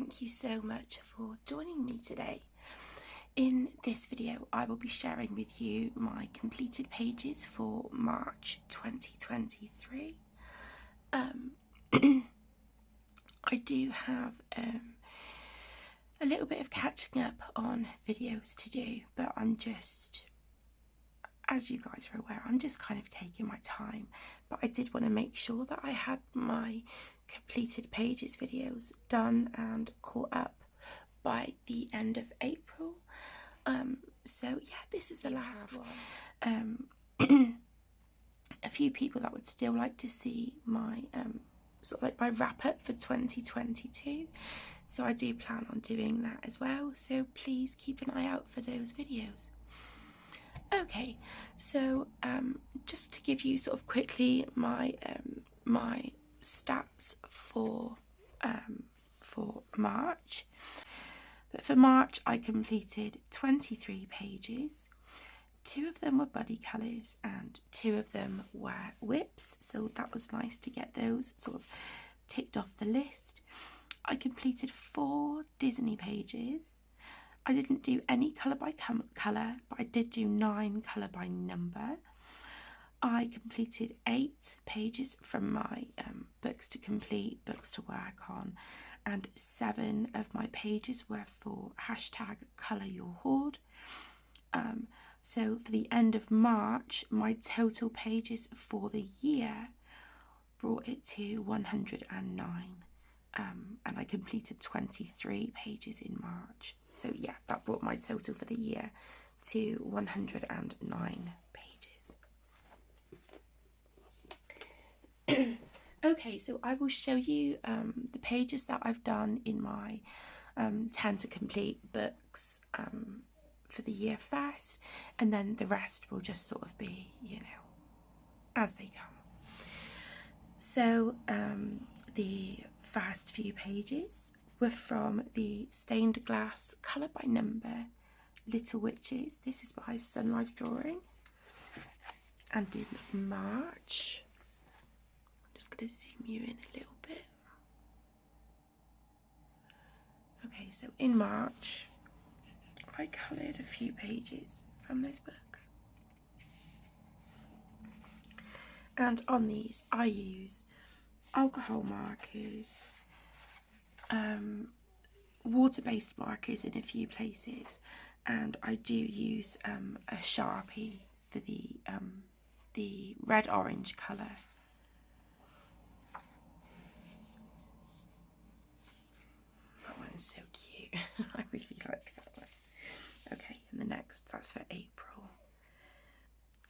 thank you so much for joining me today. In this video, I will be sharing with you my completed pages for March 2023. I do have a little bit of catching up on videos to do, but as you guys are aware, I'm just kind of taking my time. But I did want to make sure that I had my completed pages videos done and caught up by the end of April. So yeah, this is the last one. A few people that would still like to see my sort of like my wrap up for 2022, so I do plan on doing that as well, so please keep an eye out for those videos. Okay, so just to give you sort of quickly my my stats for March. But for March, I completed 23 pages. 2 of them were buddy colours and 2 of them were whips, so that was nice to get those sort of ticked off the list. I completed 4 Disney pages. I didn't do any colour by colour, but I did do 9 colour by number. I completed 8 pages from my books to complete, books to work on, and 7 of my pages were for hashtag colour your hoard. So for the end of March, my total pages for the year brought it to 109. And I completed 23 pages in March. So yeah, that brought my total for the year to 109 pages. Okay, so I will show you the pages that I've done in my 10 to complete books for the year first, and then the rest will just sort of be, you know, as they come. So the first few pages were from the Stained Glass Colour by Number Little Witches. This is by Sun Life Drawing. And in March, I'm just going to zoom you in a little bit. Okay, so in March, I coloured a few pages from this book. And on these, I use alcohol markers, water-based markers in a few places, and I do use a Sharpie for the red-orange colour. That one's so cute. I really like that one. Okay, and the next, that's for April.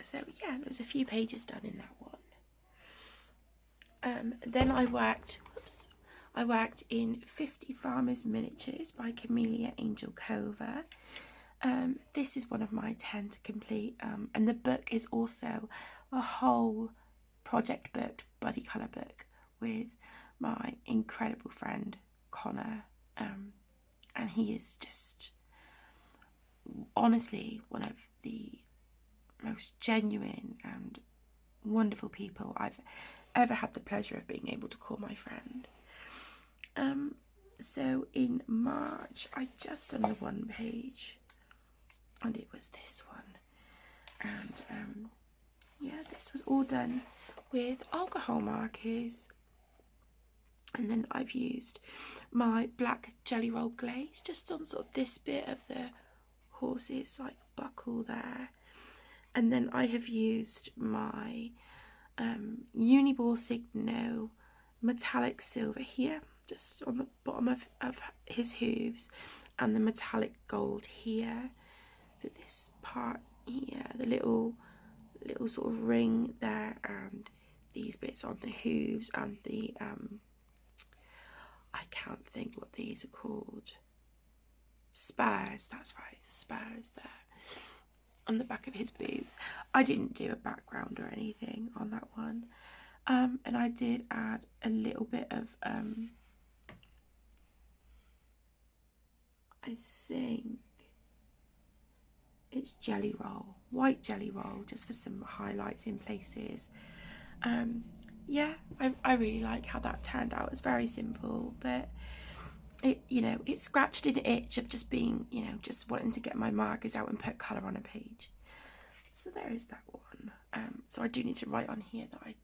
So yeah, there was a few pages done in that one. Then I worked in 50 Farmers Miniatures by Camellia Angel Cova. This is one of my 10 to complete, and the book is also a whole project book, buddy colour book, with my incredible friend Connor, and he is just honestly one of the most genuine and wonderful people I've ever had the pleasure of being able to call my friend. So in March, I just done the one page, and it was this one, and yeah, this was all done with alcohol markers, and then I've used my black Jelly Roll glaze just on sort of this bit of the horse's like buckle there, and then I have used my Uniball Signo metallic silver here, just on the bottom of his hooves, and the metallic gold here for this part here, the little sort of ring there, and these bits on the hooves, and the I can't think what these are called, spurs, that's right, the spurs there on the back of his boots. I didn't do a background or anything on that one, and I did add a little bit of I think it's jelly roll, white jelly roll, just for some highlights in places. Yeah, I really like how that turned out. It's very simple, but it, you know, it scratched an itch of just being, you know, just wanting to get my markers out and put colour on a page. So there is that one. So I do need to write on here that I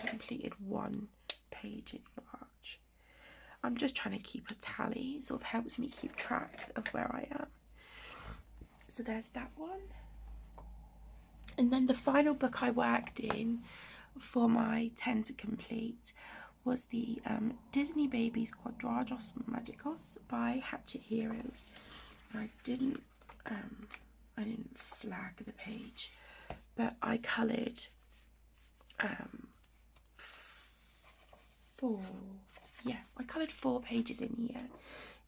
completed 1 page in March. I'm just trying to keep a tally. It sort of helps me keep track of where I am. So there's that one. And then the final book I worked in for my 10 to complete was the Disney Babies Quadrados Magicos by Hatchet Heroes. I didn't flag the page, but I coloured 4 pages in here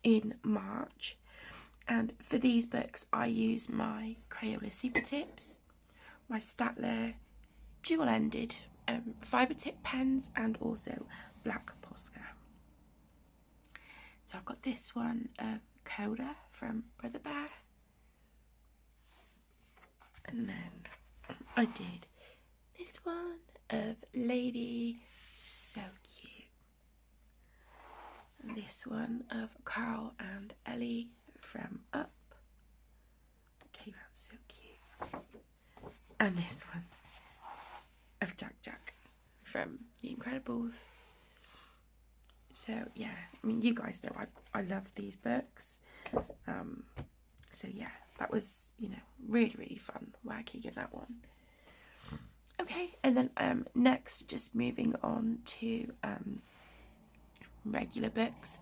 in March. And for these books I use my Crayola Super Tips, my Staedtler dual-ended fibre tip pens, and also black Posca. So I've got this one of Coda from Brother Bear, and then I did this one of Lady, so cute, and this one of Carl and Ellie from Up, came out so cute, and this one of Jack from The Incredibles. So yeah, I mean, you guys know I love these books. So yeah, that was, you know, really fun working in that one. Okay, and then next, just moving on to regular books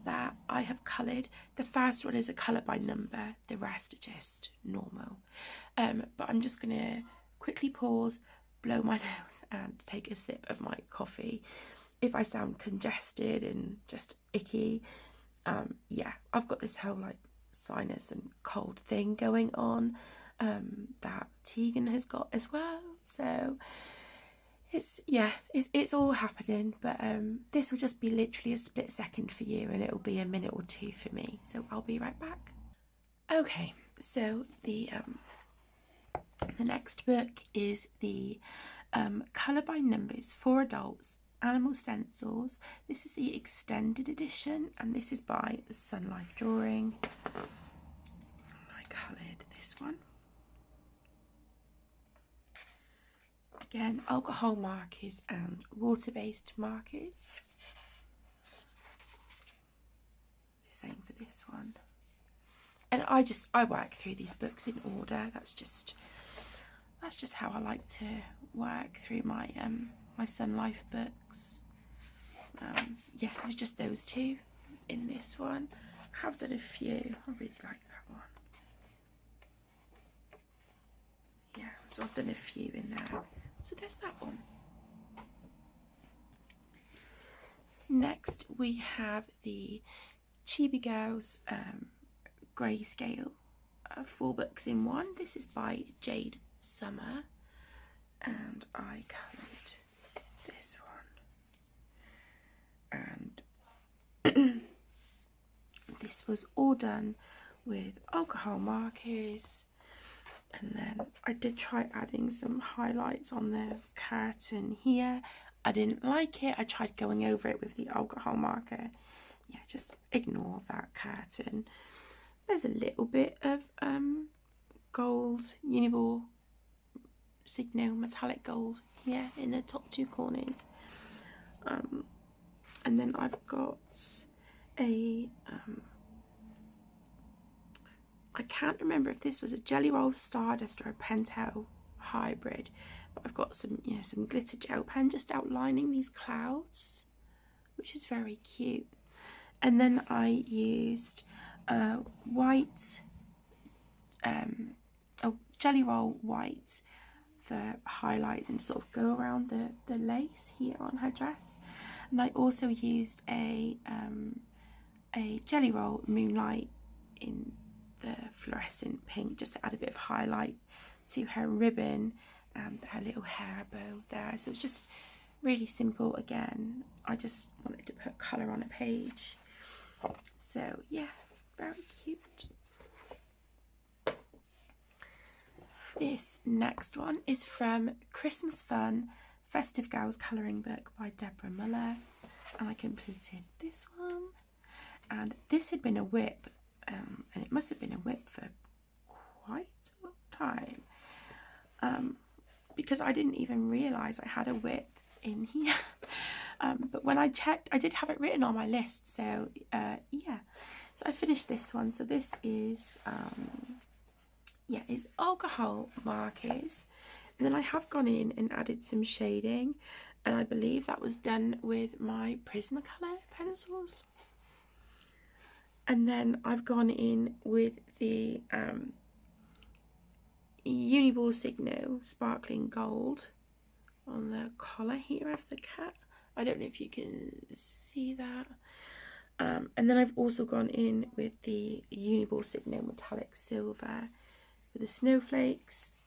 that I have coloured. The first one is a colour by number, the rest are just normal. But I'm just gonna quickly pause, blow my nose and take a sip of my coffee. If I sound congested and just icky, yeah, I've got this whole like sinus and cold thing going on that Tegan has got as well. So it's all happening, but this will just be literally a split second for you, and it'll be a minute or 2 for me. So I'll be right back. Okay, so the next book is the Colour by Numbers for Adults Animal Stencils. This is the extended edition, and this is by Sun Life Drawing. I coloured this one. Again, alcohol markers and water-based markers. The same for this one. And I work through these books in order. That's just how I like to work through my my Sun Life books. Yeah, it was just those 2 in this one. I have done a few. I really like that one. Yeah, so I've done a few in there. So there's that one. Next we have the Chibi Girls Grayscale 4 books in 1. This is by Jade Summer, and I coloured this one, and this was all done with alcohol markers. And then I did try adding some highlights on the curtain here. I didn't like it. I tried going over it with the alcohol marker. Yeah, just ignore that curtain. There's a little bit of gold Uniball Signo metallic gold here in the top 2 corners. And then I've got a I can't remember if this was a Jelly Roll Stardust or a Pentel hybrid, but I've got some, you know, some glitter gel pen just outlining these clouds, which is very cute. And then I used white, Jelly Roll white for highlights and sort of go around the lace here on her dress. And I also used a Jelly Roll Moonlight in the fluorescent pink just to add a bit of highlight to her ribbon and her little hair bow there. So it's just really simple. Again, I just wanted to put colour on a page. So yeah, very cute. This next one is from Christmas Fun Festive Girls Colouring Book by Deborah Muller, and I completed this one. and this had been a whip, and it must have been a whip for quite a long time, because I didn't even realise I had a whip in here. But when I checked, I did have it written on my list, so yeah. So I finished this one. So this is is alcohol markers, and then I have gone in and added some shading, and I believe that was done with my Prismacolor pencils. And then I've gone in with the Uniball Signo Sparkling Gold on the collar here of the cat. I don't know if you can see that. And then I've also gone in with the Uniball Signo Metallic Silver with the snowflakes,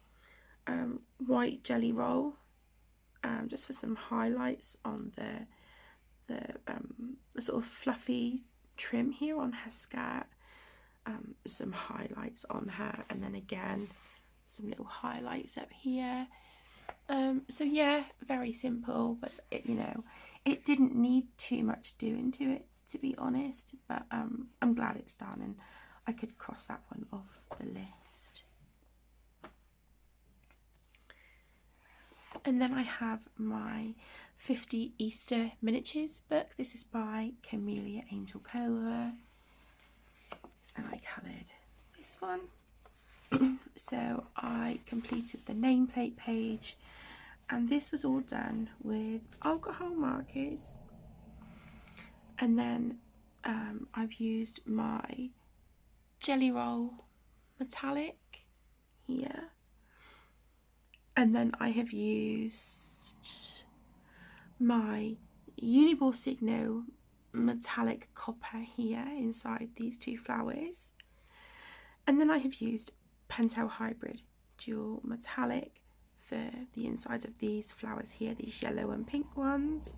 white jelly roll, just for some highlights on the sort of fluffy trim here on her skirt, some highlights on her, and then again some little highlights up here. So yeah, very simple, but it didn't need too much doing to it, to be honest, but I'm glad it's done, and I could cross that one off the list. And then I have my 50 Easter Miniatures book. This is by Camellia Angelkova, and I coloured this one. So I completed the nameplate page, and this was all done with alcohol markers, and then I've used my Jelly Roll metallic here, and then I have used my Uniball Signo metallic copper here inside these two flowers, and then I have used Pentel Hybrid dual metallic for the insides of these flowers here, these yellow and pink ones.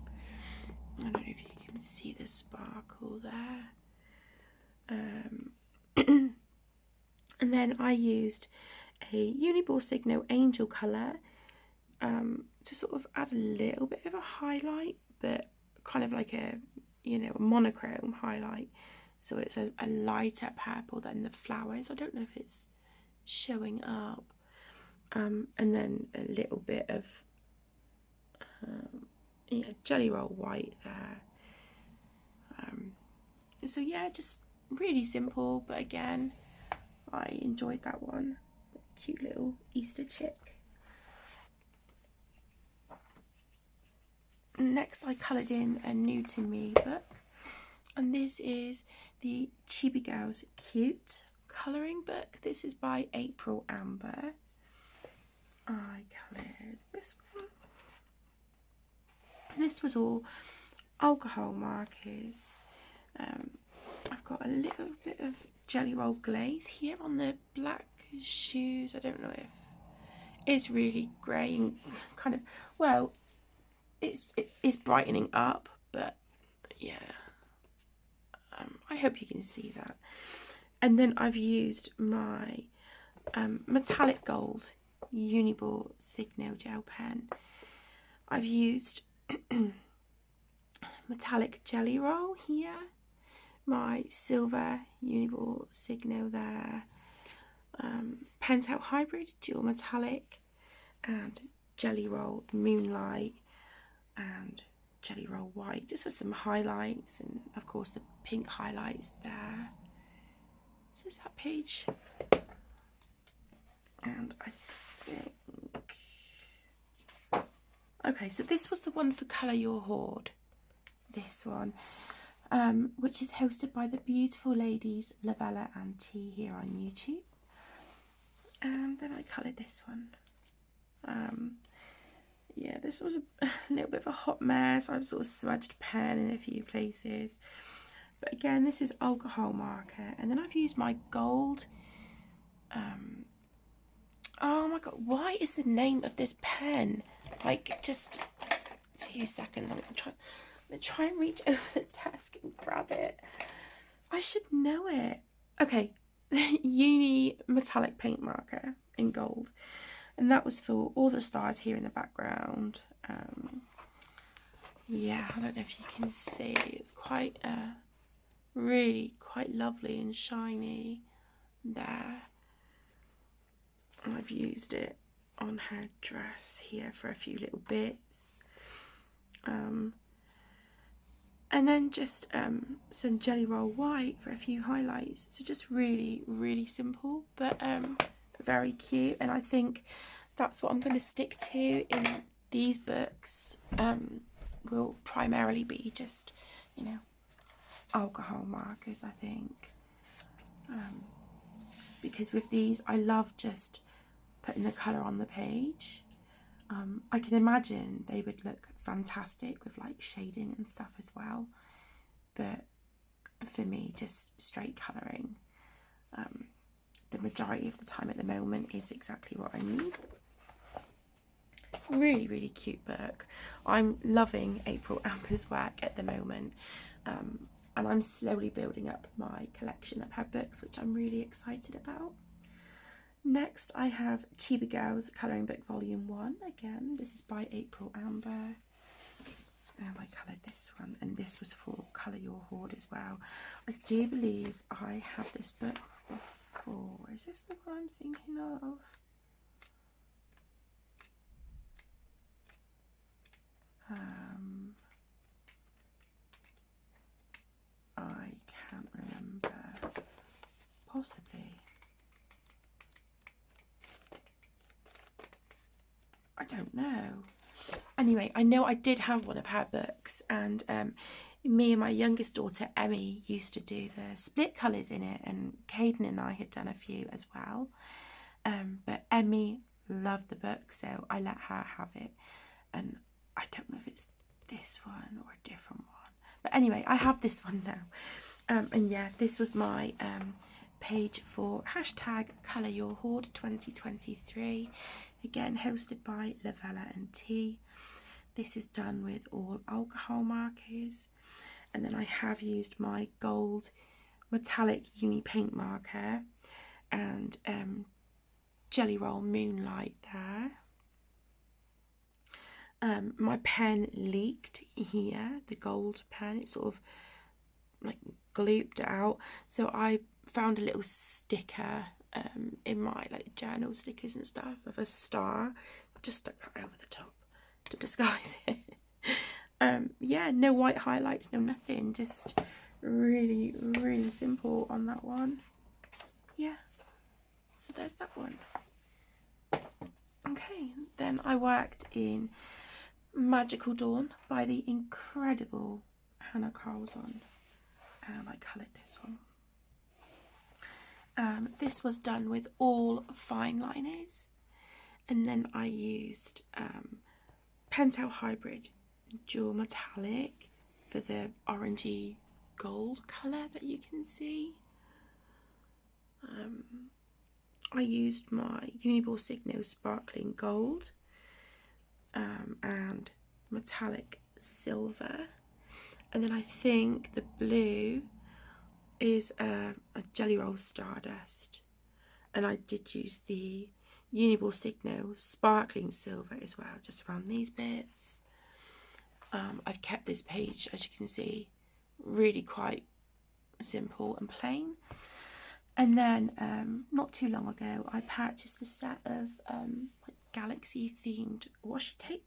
I don't know if you can see the sparkle there. And then I used a Uniball Signo Angel colour to sort of add a little bit of a highlight, but kind of like a monochrome highlight, so it's a lighter purple than the flowers. I don't know if it's showing up. And then a little bit of Jelly Roll white there. So yeah, just really simple, but again, I enjoyed that one. Cute little Easter chick. Next, I coloured in a new to me book, and this is the Chibi Girls Cute colouring book. This is by April Amber. I coloured this one. This was all alcohol markers. I've got a little bit of Jelly Roll glaze here on the black shoes. I don't know if it's really grey and kind of, well, it's brightening up, but yeah, I hope you can see that. And then I've used my metallic gold Uniball Signo gel pen. I've used metallic Jelly Roll here, my silver Uniball Signo there, Pentel Hybrid dual metallic, and Jelly Roll Moonlight, and Jelly Roll white, just for some highlights, and of course the pink highlights there. So it's that page, and I think, okay, so this was the one for Colour Your Hoard, this one, which is hosted by the beautiful ladies Lavella and T here on YouTube. And then I coloured this one. Yeah, this was a little bit of a hot mess. I've sort of smudged pen in a few places. But again, this is alcohol marker. And then I've used my gold. Oh my god, why is the name of this pen? Like, just 2 seconds. I'm going to try and reach over the desk and grab it. I should know it. Okay, Uni metallic paint marker in gold. And that was for all the stars here in the background. Yeah, I don't know if you can see. It's quite a really quite lovely and shiny there. And I've used it on her dress here for a few little bits. And then just some Jelly Roll White for a few highlights. So just really, really simple, but very cute. And I think that's what I'm going to stick to in these books. Will primarily be just, you know, alcohol markers, I think. Because with these, I love just putting the colour on the page. I can imagine they would look fantastic with like shading and stuff as well, but for me, just straight colouring, the majority of the time at the moment is exactly what I need. Really, really cute book. I'm loving April Amber's work at the moment, and I'm slowly building up my collection of her books, which I'm really excited about. Next, I have Chiba Girls Colouring Book Volume 1. Again, this is by April Amber. And I coloured this one, and this was for Colour Your Hoard as well. I do believe I had this book before. Is this the one I'm thinking of? I can't remember. Possibly. I don't know. Anyway, I know I did have one of her books, and me and my youngest daughter Emmy used to do the split colours in it, and Caden and I had done a few as well. But Emmy loved the book, so I let her have it. And I don't know if it's this one or a different one. But anyway, I have this one now. And yeah, this was my page for hashtag Colour Your Hoard 2023. Again, hosted by Lavella and T. This is done with all alcohol markers. And then I have used my gold metallic uni paint marker and Jelly Roll Moonlight there. My pen leaked here, the gold pen, it sort of like glooped out, so I found a little sticker in my like journal stickers and stuff of a star, just stuck that over the top to disguise it. Yeah, no white highlights, no nothing, just really, really simple on that one. Yeah, so there's that one. Okay, then I worked in Magical Dawn by the incredible Hannah Carlson, and I coloured this one. This was done with all fine liners, and then I used Pentel Hybrid Dual Metallic for the orangey gold colour that you can see. I used my Uniball Signo Sparkling Gold and Metallic Silver, and then I think the blue is a Jelly Roll Stardust, and I did use the Uniball Signo Sparkling Silver as well, just around these bits. I've kept this page, as you can see, really quite simple and plain. And then not too long ago I purchased a set of like galaxy themed washi tape,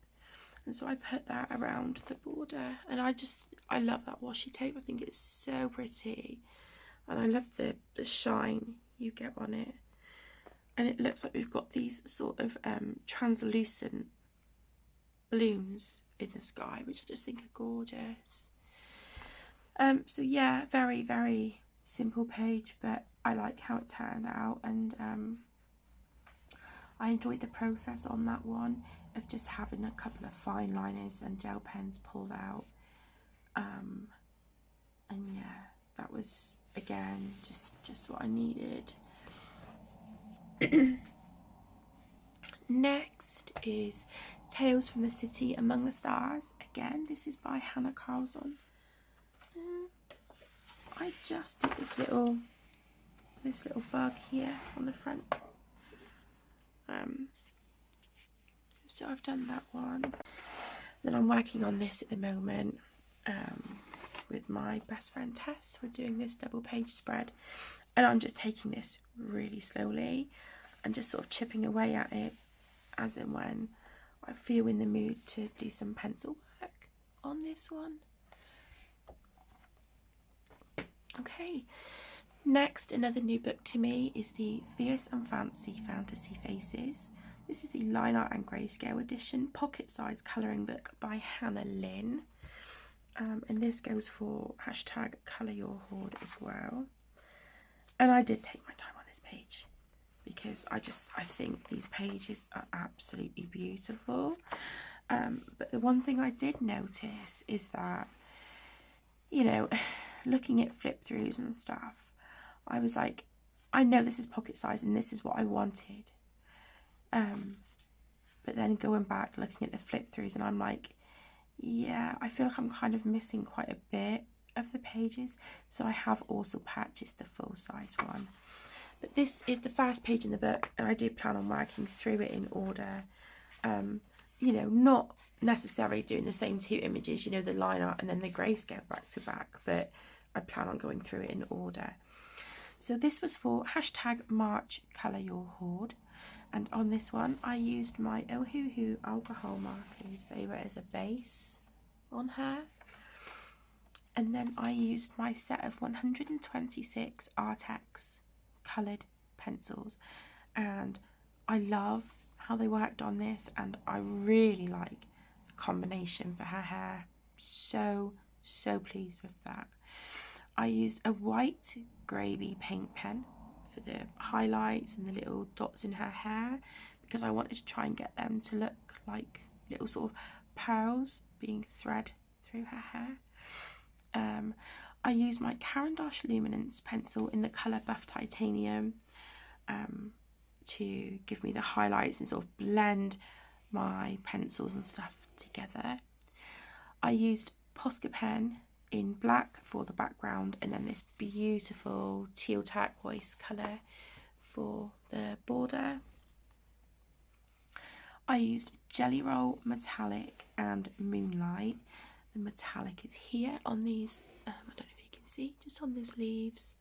and so I put that around the border, and I love that washi tape. I think it's so pretty, and I love the shine you get on it, and it looks like we've got these sort of translucent balloons in the sky, which I just think are gorgeous. So yeah, very, very simple page, but I like how it turned out, and I enjoyed the process on that one of just having a couple of fine liners and gel pens pulled out, and yeah, that was again just what I needed. Next is Tales from the City Among the Stars. Again, this is by Hannah Carlson. I just did this little bug here on the front. So I've done that one. Then I'm working on this at the moment. with my best friend Tess. We're doing this double page spread, and I'm just taking this really slowly and just sort of chipping away at it as and when I feel in the mood to do some pencil work on this one. Okay, next, another new book to me is the Fierce and Fancy Fantasy Faces. This is the line art and grayscale edition, pocket-sized colouring book by Hannah Lynn. And this goes for hashtag colour your hoard as well. And I did take my time on this page because I think these pages are absolutely beautiful. But the one thing I did notice is that, you know, looking at flip throughs and stuff, I was like, I know this is pocket size and this is what I wanted. But then going back, looking at the flip throughs, and I'm like, yeah, I feel like I'm kind of missing quite a bit of the pages. So I have also purchased the full size one. But this is the first page in the book, and I do plan on working through it in order. You know, not necessarily doing the same two images, you know, the line art and then the grayscale back to back, but I plan on going through it in order. So this was for hashtag March Colour Your Hoard. And on this one, I used my Ohuhu alcohol markers. They were as a base on her. And then I used my set of 126 Artex coloured pencils. And I love how they worked on this. And I really like the combination for her hair. So pleased with that. I used a white gravy paint pen for the highlights and the little dots in her hair because I wanted to try and get them to look like little sort of pearls being thread through her hair. I used my Caran d'Ache Luminance pencil in the colour Buff Titanium to give me the highlights and sort of blend my pencils and stuff together. I used Posca pen in black for the background, and then this beautiful teal turquoise colour for the border. I used Jelly Roll Metallic and Moonlight. The metallic is here on these, I don't know if you can see, just on those leaves.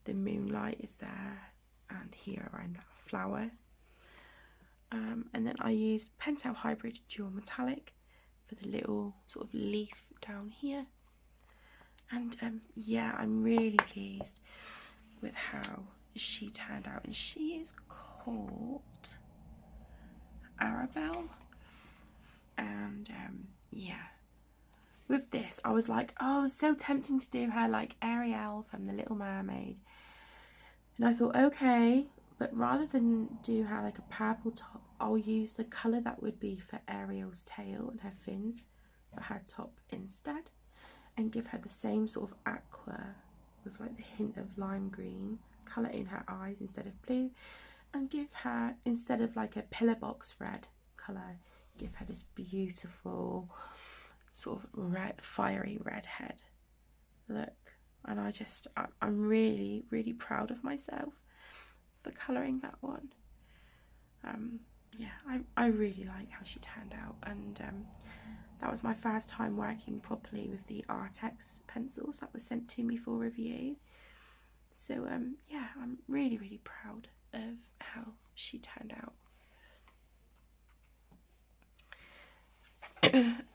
The moonlight is there and here around that flower. And then I used Pentel Hybrid Dual Metallic for the little sort of leaf down here. And yeah, I'm really pleased with how she turned out. And she is called Arabelle. And yeah, with this I was like, oh, it was so tempting to do her like Ariel from The Little Mermaid. And I thought, okay, but rather than do her like a purple top, I'll use the colour that would be for Ariel's tail and her fins for her top instead, and give her the same sort of aqua with like the hint of lime green colour in her eyes instead of blue, and give her, instead of like a pillar box red colour, give her this beautiful sort of red, fiery red head look. And I'm really proud of myself for colouring that one. Yeah, I really like how she turned out, and that was my first time working properly with the Artex pencils that was sent to me for review. So yeah, I'm really proud of how she turned out.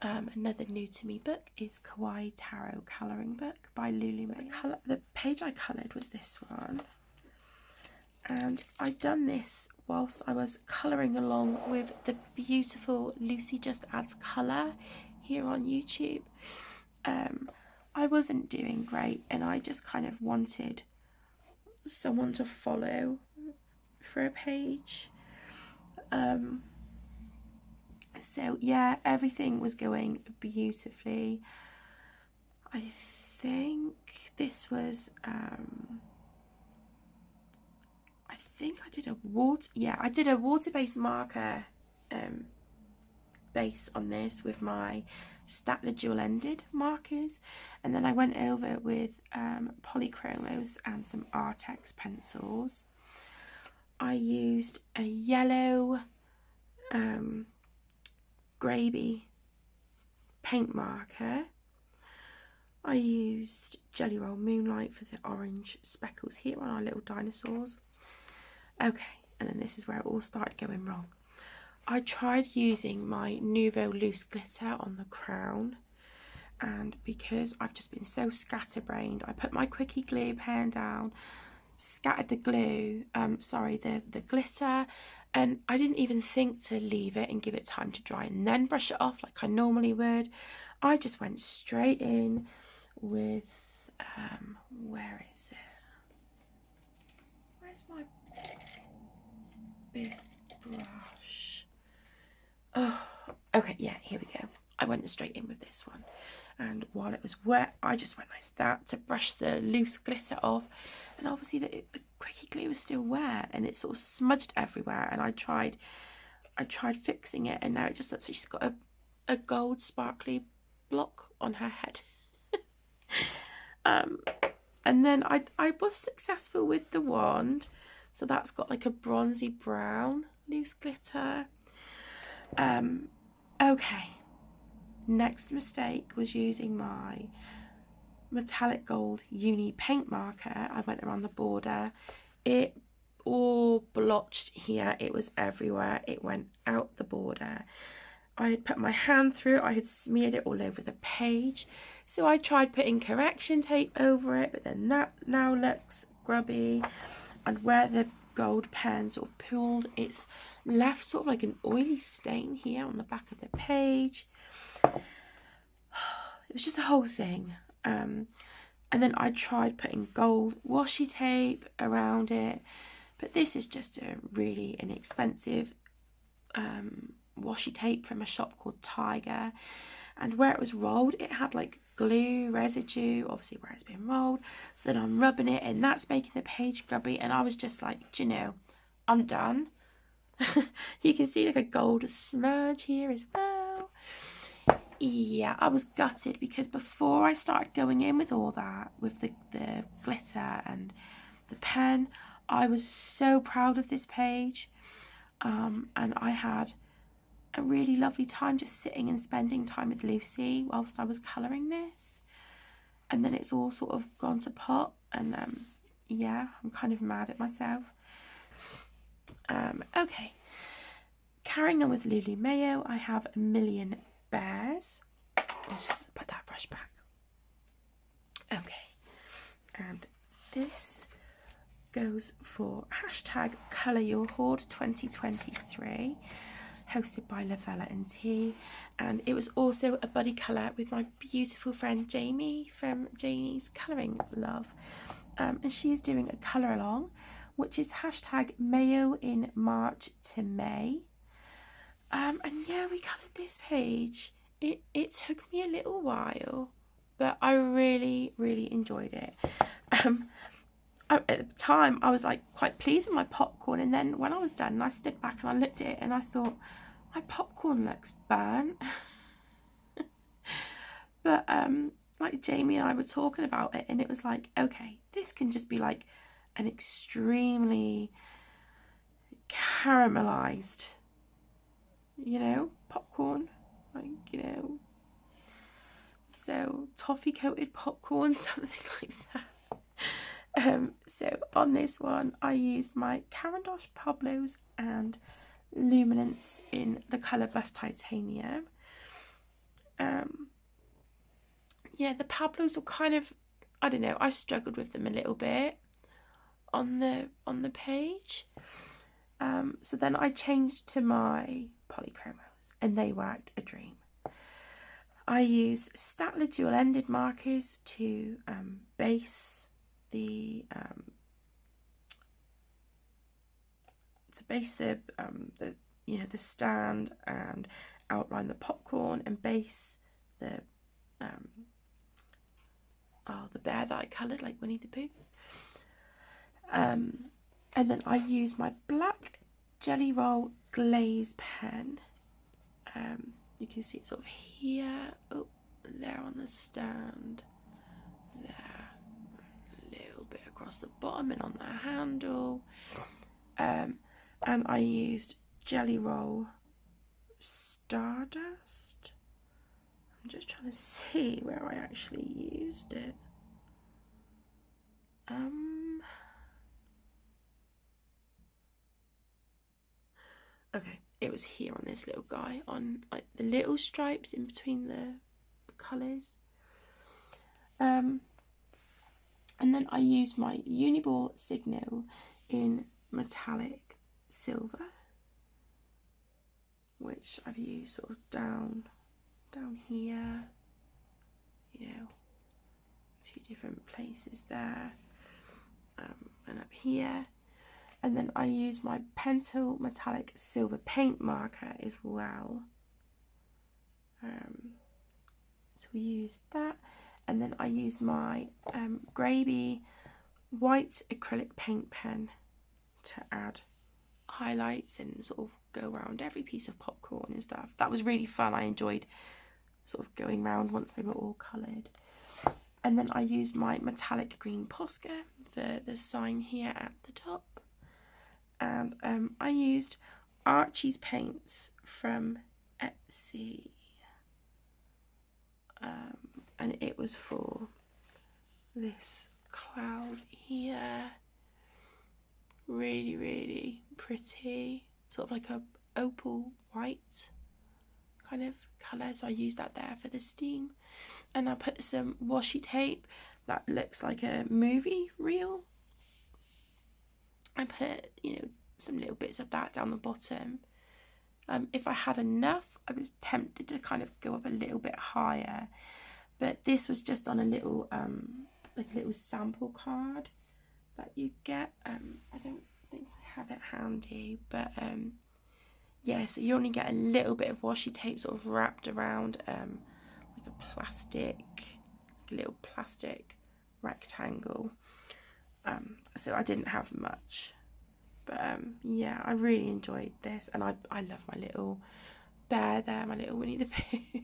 Another new to me book is Kawaii Tarot Colouring Book by Lulu May. The page I coloured was this one, and I'd done this whilst I was colouring along with the beautiful Lucy Just Adds Colour here on YouTube. I wasn't doing great, and I just kind of wanted someone to follow for a page. So yeah, everything was going beautifully. I think this was I think I did a water-based marker base on this with my Staedtler dual-ended markers, and then I went over with polychromos and some Artex pencils. I used a yellow Graby paint marker, I used Jelly Roll Moonlight for the orange speckles here on our little dinosaurs. Okay, and then this is where it all started going wrong. I tried using my Nuvo loose glitter on the crown, and because I've just been so scatterbrained, I put my Quickie glue pen down, scattered the glue, the glitter, and I didn't even think to leave it and give it time to dry and then brush it off like I normally would. I just went straight in with, where is it? Where's my big brush? Oh, okay, yeah, here we go. I went straight in with this one, and while it was wet, I just went like that to brush the loose glitter off, and obviously the Quickie glue was still wet and it sort of smudged everywhere, and I tried fixing it, and now it just looks like she's got a gold sparkly block on her head. And then I was successful with the wand, so that's got like a bronzy brown loose glitter. Okay, next mistake was using my metallic gold uni paint marker. I went around the border. It all blotched here. It was everywhere. It went out the border. I had put my hand through it. I had smeared it all over the page. So I tried putting correction tape over it, but then that now looks grubby. And where the gold pen sort of pulled, it's left sort of like an oily stain here on the back of the page. It was just a whole thing. And then I tried putting gold washi tape around it, but this is just a really inexpensive washi tape from a shop called Tiger, and where it was rolled it had like glue residue, obviously where it's been rolled, so then I'm rubbing it and that's making the page grubby, and I was just like, do you know, I'm done. You can see like a gold smudge here as well. Yeah, I was gutted because before I started going in with all that, with the glitter and the pen, I was so proud of this page, and I had a really lovely time just sitting and spending time with Lucy whilst I was colouring this. And then it's all sort of gone to pot, and yeah, I'm kind of mad at myself. Okay, carrying on with Lulu Mayo, I have A Million Bears. Let's just put that brush back. Okay, and this goes for hashtag Colour Your Hoard 2023, hosted by Lavella and T, and it was also a buddy colour with my beautiful friend Jamie from Janie's Colouring Love, and she is doing a colour along, which is hashtag Mayo in March to May. And yeah, we coloured this page. It took me a little while, but I really enjoyed it. At the time I was like quite pleased with my popcorn, and then when I was done I stood back and I looked at it and I thought, my popcorn looks burnt. But like Jamie and I were talking about it, and it was like, okay, this can just be like an extremely caramelized, you know, popcorn, like, you know, so toffee coated popcorn, something like that. So on this one I used my Caran d'Ache Pablos and Luminance in the colour Buff Titanium. Yeah, the Pablos were kind of, I don't know, I struggled with them a little bit on the page. So then I changed to my Polychromos, and they worked a dream. I used Staedtler dual ended markers to base the the stand and outline the popcorn and base the bear that I coloured like Winnie the Pooh. And then I used my black Jelly Roll glaze pen. You can see it sort of here, oh, there on the stand, there, a little bit across the bottom and on the handle. And I used Jelly Roll Stardust. I'm just trying to see where I actually used it. Okay, it was here on this little guy, on like the little stripes in between the colours. And then I used my Uniball Signal in metallic silver, which I've used sort of down here, you know, a few different places there, and up here. And then I use my Pentel Metallic Silver Paint Marker as well. So we used that. And then I use my Graby white acrylic paint pen to add highlights and sort of go around every piece of popcorn and stuff. That was really fun. I enjoyed sort of going around once they were all coloured. And then I used my metallic green Posca for the sign here at the top. And I used Archie's paints from Etsy. And it was for this cloud here. Really, really pretty. Sort of like a opal white kind of colour. So I used that there for the steam. And I put some washi tape that looks like a movie reel. I put, you know, some little bits of that down the bottom. If I had enough, I was tempted to kind of go up a little bit higher, but this was just on a little, like a little sample card that you get. I don't think I have it handy, but yeah, so you only get a little bit of washi tape sort of wrapped around like a plastic, like a little plastic rectangle. So I didn't have much. But yeah, I really enjoyed this, and I love my little bear there, my little Winnie the Pooh.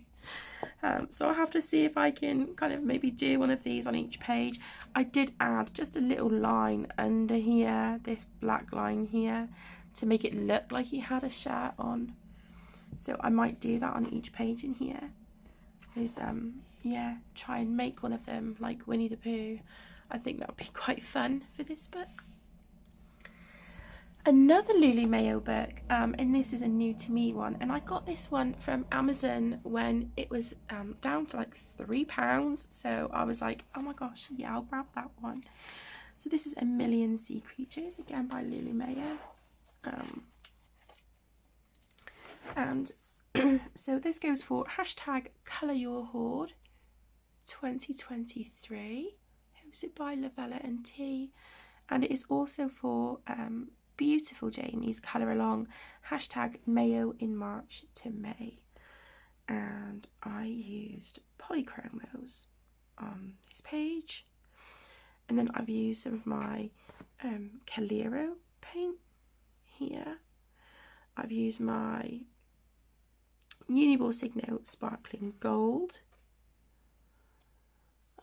So I'll have to see if I can kind of maybe do one of these on each page. I did add just a little line under here, this black line here, to make it look like he had a shirt on. So I might do that on each page in here. Is yeah, try and make one of them like Winnie the Pooh. I think that would be quite fun for this book. Another Lulu Mayo book, and this is a new to me one, and I got this one from Amazon when it was down to like £3, so I was like, oh my gosh, yeah, I'll grab that one. So this is A Million Sea Creatures, again by Lulu Mayo, and so this goes for #ColourYourHoard 2023, hosted by Lavella and T, and it is also for Beautiful Jamie's Colour Along #Mayo in March to May, and I used polychromos on this page, and then I've used some of my Calero paint here. I've used my Uniball Signal Sparkling Gold.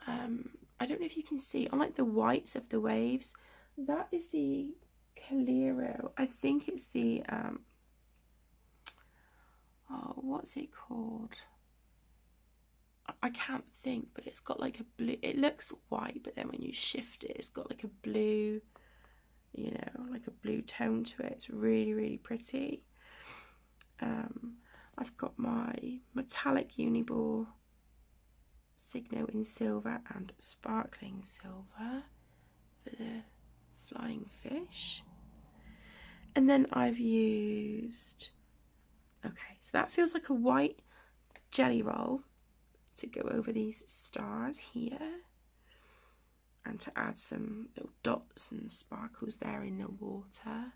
I don't know if you can see on like the whites of the waves, that is the Calero. I think it's the oh, what's it called? I can't think, but it's got like a blue, it looks white, but then when you shift it, it's got like a blue, you know, like a blue tone to it. It's really, really pretty. I've got my metallic Uniball Signal in silver and sparkling silver for the flying fish. And then I've used, okay, so that feels like a white jelly roll to go over these stars here, and to add some little dots and sparkles there in the water.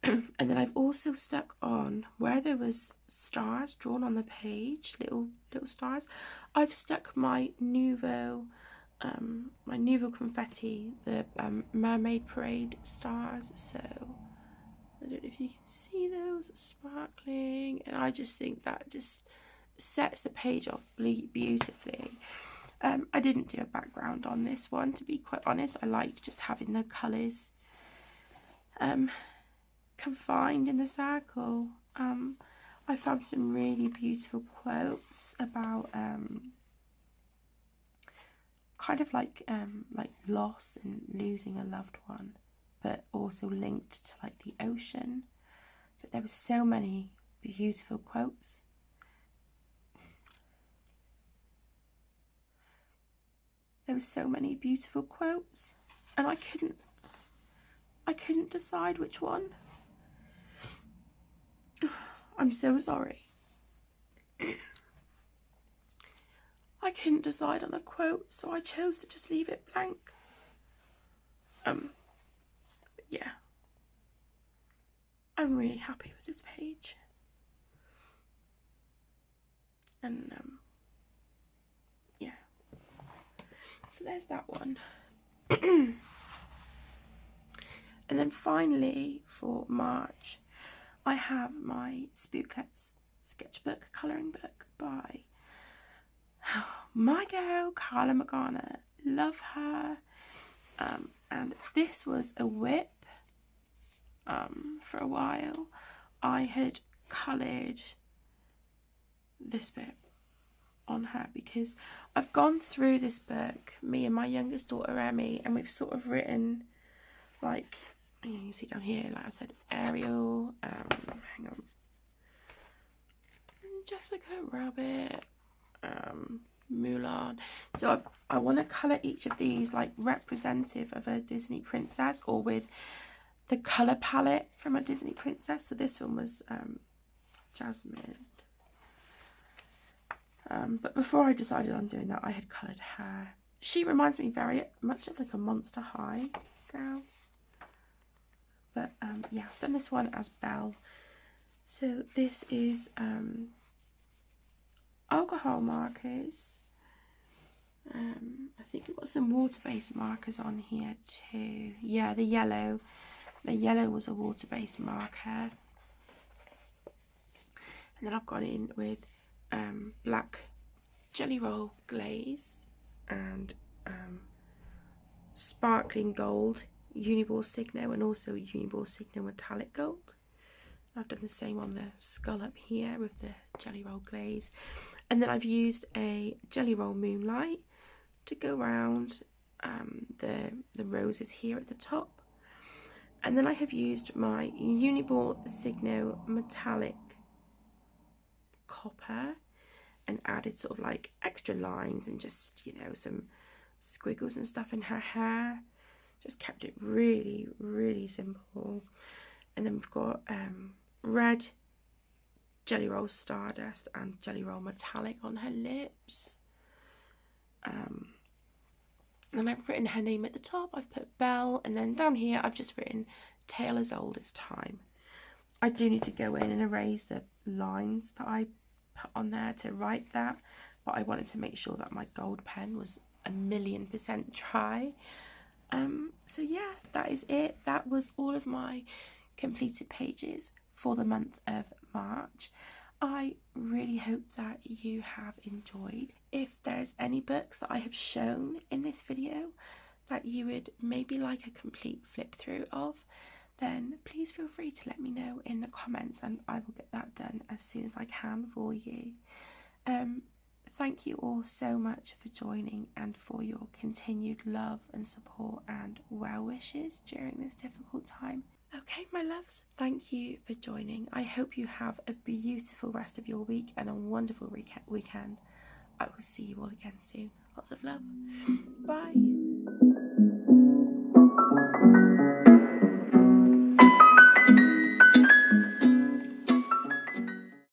And then I've also stuck on, where there was stars drawn on the page, little stars, I've stuck my Nuvo confetti, the Mermaid Parade stars. So I don't know if you can see those sparkling, and I just think that just sets the page off beautifully. I didn't do a background on this one, to be quite honest. I liked just having the colours confined in the circle. I found some really beautiful quotes about kind of like loss and losing a loved one, but also linked to like the ocean. But there were so many beautiful quotes. There were so many beautiful quotes, and I couldn't decide which one. I'm so sorry. I couldn't decide on a quote, so I chose to just leave it blank. Yeah. I'm really happy with this page. And yeah. So there's that one. And then finally for March, I have my Spooklets sketchbook colouring book by my girl Carla Magana. Love her. And this was a whip for a while. I had coloured this bit on her because I've gone through this book, me and my youngest daughter Emmy, and we've sort of written like, you can see down here, like I said, Ariel, hang on, Jessica Rabbit, Mulan. So I want to colour each of these like representative of a Disney princess, or with the colour palette from a Disney princess. So this one was Jasmine. But before I decided on doing that, I had coloured her. She reminds me very much of like a Monster High girl. But yeah, I've done this one as Belle. So this is alcohol markers. I think we've got some water-based markers on here too. Yeah, the yellow was a water-based marker. And then I've gone in with black jelly roll glaze and sparkling gold Uniball Signo, and also Uniball Signo metallic gold. I've done the same on the skull up here with the jelly roll glaze. And then I've used a jelly roll moonlight to go around the roses here at the top. And then I have used my Uniball Signo metallic copper and added sort of like extra lines and just, you know, some squiggles and stuff in her hair. Just kept it really, really simple. And then we've got red Jelly Roll Stardust and Jelly Roll Metallic on her lips. And then I've written her name at the top. I've put Belle, and then down here I've just written Tale as Old as Time. I do need to go in and erase the lines that I put on there to write that, but I wanted to make sure that my gold pen was 1,000,000% dry. So yeah, that is it. That was all of my completed pages for the month of March. I really hope that you have enjoyed. If there's any books that I have shown in this video that you would maybe like a complete flip through of, then please feel free to let me know in the comments, and I will get that done as soon as I can for you. Thank you all so much for joining and for your continued love and support and well wishes during this difficult time. Okay, my loves, thank you for joining. I hope you have a beautiful rest of your week and a wonderful weekend. I will see you all again soon. Lots of love. Bye.